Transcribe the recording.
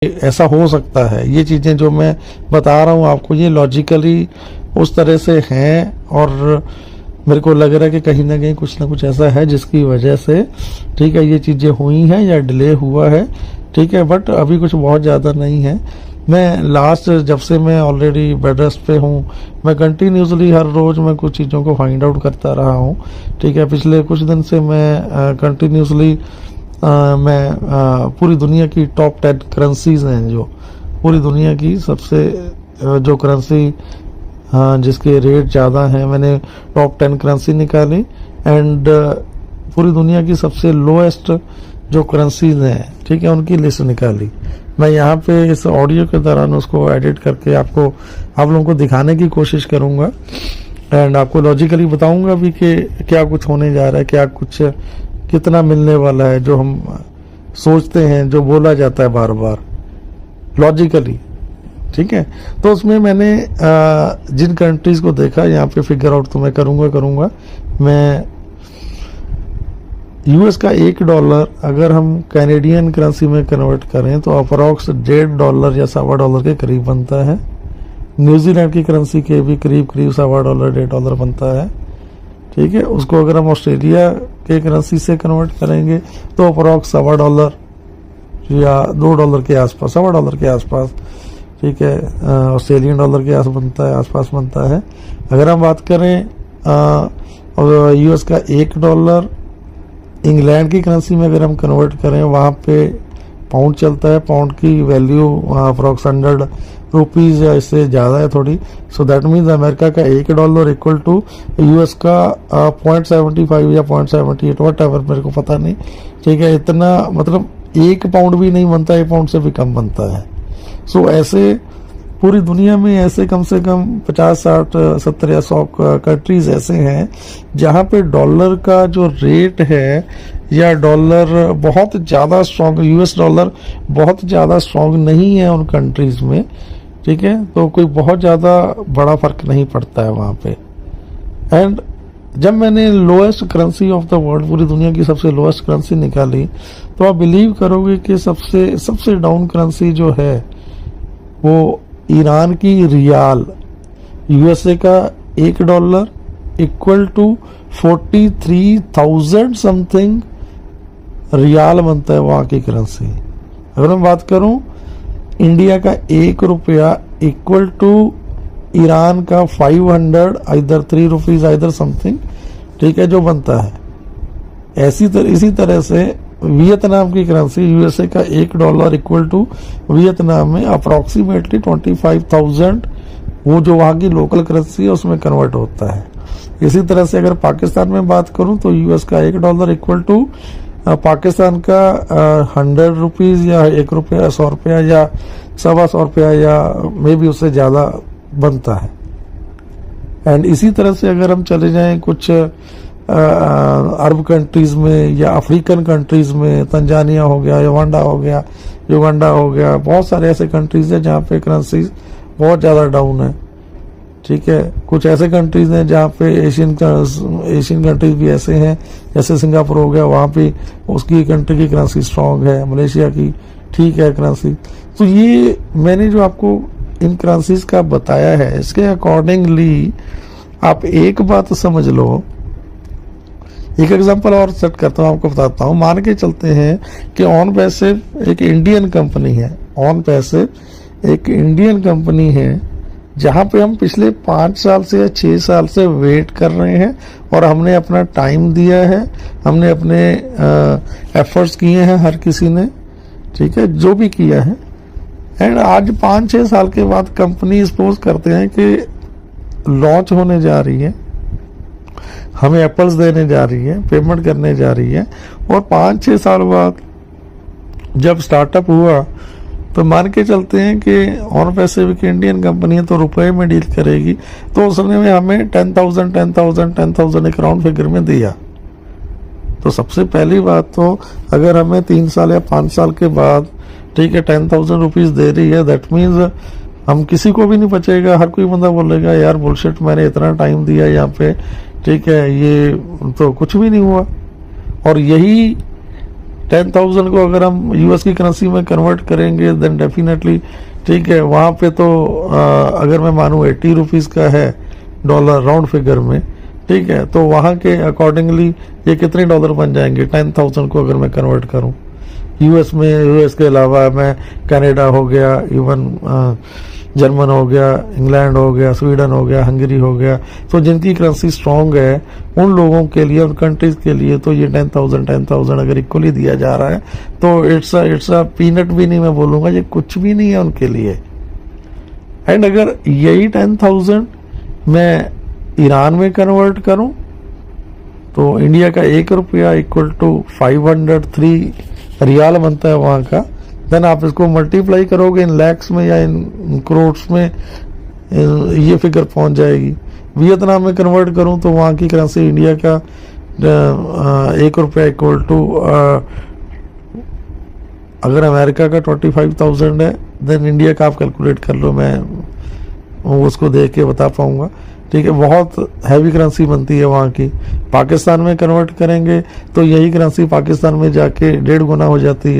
ऐसा हो सकता है। ये चीज़ें जो मैं बता रहा हूँ आपको, ये लॉजिकली उस तरह से हैं और मेरे को लग रहा है कि कहीं ना कहीं कुछ ना कुछ ऐसा है जिसकी वजह से, ठीक है, ये चीज़ें हुई हैं या डिले हुआ है, ठीक है। बट अभी कुछ बहुत ज़्यादा नहीं है। मैं लास्ट जब से मैं ऑलरेडी बेड रेस्ट पे हूँ, मैं कंटिन्यूसली हर रोज़ मैं कुछ चीज़ों को फाइंड आउट करता रहा हूँ, ठीक है। पिछले कुछ दिन से मैं कंटिन्यूसली मैं पूरी दुनिया की टॉप 10 करेंसीज हैं, जो पूरी दुनिया की सबसे जो करेंसी जिसके रेट ज़्यादा हैं, मैंने टॉप 10 करेंसी निकाली एंड पूरी दुनिया की सबसे लोएस्ट जो करेंसीज हैं, ठीक है, उनकी लिस्ट निकाली। मैं यहाँ पे इस ऑडियो के दौरान उसको एडिट करके आप लोगों को दिखाने की कोशिश करूँगा एंड आपको लॉजिकली बताऊँगा भी कि क्या कुछ होने जा रहा है, क्या कुछ कितना मिलने वाला है, जो हम सोचते हैं, जो बोला जाता है बार बार लॉजिकली, ठीक है। तो उसमें मैंने जिन कंट्रीज को देखा, यहाँ पे फिगर आउट तो मैं करूँगा। मैं यूएस का $1 अगर हम कैनेडियन करेंसी में कन्वर्ट करें तो अप्रॉक्स $1.5 या $1.25 के करीब बनता है। न्यूजीलैंड की करेंसी के भी करीब $1.25 $1.5 बनता है, ठीक है। उसको अगर हम ऑस्ट्रेलिया के करेंसी से कन्वर्ट करेंगे तो अप्रॉक्स $1.25 या $2 के आसपास, $1.25 के आसपास, ठीक है, ऑस्ट्रेलियन डॉलर के आसपास बनता है। अगर हम बात करें यूएस का $1 इंग्लैंड की करेंसी में अगर हम कन्वर्ट करें, वहाँ पे पाउंड चलता है, पाउंड की वैल्यू अप्रॉक्स ₹100 या इससे ज़्यादा है थोड़ी। सो दैट मीन्स अमेरिका का $1 इक्वल टू यूएस का 0.75 या 0.78 वट एवर, मेरे को पता नहीं, ठीक है। इतना मतलब 1 पाउंड भी नहीं बनता, 1 पाउंड से भी कम बनता है। सो ऐसे पूरी दुनिया में ऐसे कम से कम 50, 60, 70 या 100 कंट्रीज ऐसे हैं जहाँ पे डॉलर का जो रेट है या डॉलर बहुत ज़्यादा स्ट्रॉन्ग, यूएस डॉलर बहुत ज़्यादा स्ट्रॉन्ग नहीं है उन कंट्रीज में, ठीक है। तो कोई बहुत ज़्यादा बड़ा फर्क नहीं पड़ता है वहाँ पे। एंड जब मैंने lowest currency of the world, पूरी दुनिया की सबसे लोएस्ट करेंसी निकाली, तो आप बिलीव करोगे कि सबसे डाउन करेंसी जो है वो ईरान की रियाल, यूएसए का $1 इक्वल टू 43,000 समथिंग रियाल बनता है वहाँ की करेंसी। अगर मैं बात करूँ इंडिया का ₹1 इक्वल टू ईरान का 500 आइदर ₹3 आइदर समथिंग, ठीक है, जो बनता है। इसी तरह से वियतनाम की करेंसी, यूएसए का $1 इक्वल टू वियतनाम में अप्रॉक्सीमेटली 25,000 वो जो वहाँ की लोकल करेंसी है उसमें कन्वर्ट होता है। इसी तरह से अगर पाकिस्तान में बात करूँ तो यूएस का $1 इक्वल टू पाकिस्तान का ₹100 या ₹1 ₹100 या ₹125 या मे बी उससे ज़्यादा बनता है। एंड इसी तरह से अगर हम चले जाएं कुछ अरब कंट्रीज में या अफ्रीकन कंट्रीज में, तंजानिया हो गया, युगांडा हो गया, बहुत सारे ऐसे कंट्रीज हैं जहाँ पे करेंसी बहुत ज़्यादा डाउन है, ठीक है। कुछ ऐसे कंट्रीज हैं जहाँ पे एशियन कंट्रीज भी ऐसे हैं, जैसे सिंगापुर हो गया, वहाँ पे उसकी कंट्री की करेंसी स्ट्रांग है, मलेशिया की ठीक है करेंसी। तो ये मैंने जो आपको इन करेंसीज का बताया है, इसके अकॉर्डिंगली आप एक बात समझ लो। एक एग्जांपल और सेट करता हूँ, आपको बताता हूँ। मान के चलते हैं कि ऑन पैसिव एक इंडियन कंपनी है, जहाँ पे हम पिछले 5 साल से या 6 साल से वेट कर रहे हैं और हमने अपना टाइम दिया है, हमने अपने एफर्ट्स किए हैं, हर किसी ने, ठीक है, जो भी किया है। एंड आज 5-6 साल के बाद कंपनी सपोज करते हैं कि लॉन्च होने जा रही है, हमें एप्पल्स देने जा रही है, पेमेंट करने जा रही है, और 5-6 साल बाद जब स्टार्टअप हुआ तो मान के चलते हैं कि ऑन पैसिव की इंडियन कंपनी है तो रुपए में डील करेगी, तो उसने में हमें 10,000 एक राउंड फिगर में दिया। तो सबसे पहली बात तो अगर हमें 3 साल या 5 साल के बाद, ठीक है, 10,000 रुपीज दे रही है, दैट मीन्स हम किसी को भी नहीं बचेगा। हर कोई बंदा बोलेगा यार बुलशिट, मैंने इतना टाइम दिया यहाँ पे, ठीक है, ये तो कुछ भी नहीं हुआ। और यही 10,000 को अगर हम यूएस की करेंसी में कन्वर्ट करेंगे देन डेफिनेटली ठीक है, वहाँ पे तो अगर मैं मानूँ 80 रुपीज़ का है डॉलर राउंड फिगर में, ठीक है, तो वहाँ के अकॉर्डिंगली ये कितने डॉलर बन जाएंगे 10,000 को अगर मैं कन्वर्ट करूँ यूएस में। यूएस के अलावा मैं कनाडा हो गया, इवन जर्मन हो गया, इंग्लैंड हो गया, स्वीडन हो गया, हंगरी हो गया, तो जिनकी करेंसी स्ट्रांग है उन लोगों के लिए, उन कंट्रीज के लिए तो ये 10,000 अगर इक्वली दिया जा रहा है तो इट्स अ पीनट भी नहीं मैं बोलूँगा, ये कुछ भी नहीं है उनके लिए। एंड अगर यही 10,000 मैं ईरान में कन्वर्ट करूं तो इंडिया का 1 रुपया इक्वल टू 503 रियाल बनता है वहाँ का। देन आप इसको मल्टीप्लाई करोगे इन लैक्स में या इन करोड्स में, ये फिगर पहुंच जाएगी। वियतनाम में कन्वर्ट करूं तो वहाँ की करेंसी इंडिया का 1 रुपया इक्वल टू, अगर अमेरिका का 25,000 है देन इंडिया का आप कैलकुलेट कर लो, मैं उसको देख के बता पाऊंगा, ठीक है। बहुत हैवी करेंसी बनती है वहाँ की। पाकिस्तान में कन्वर्ट करेंगे तो यही करेंसी पाकिस्तान में जाके 1.5 गुना हो जाती है।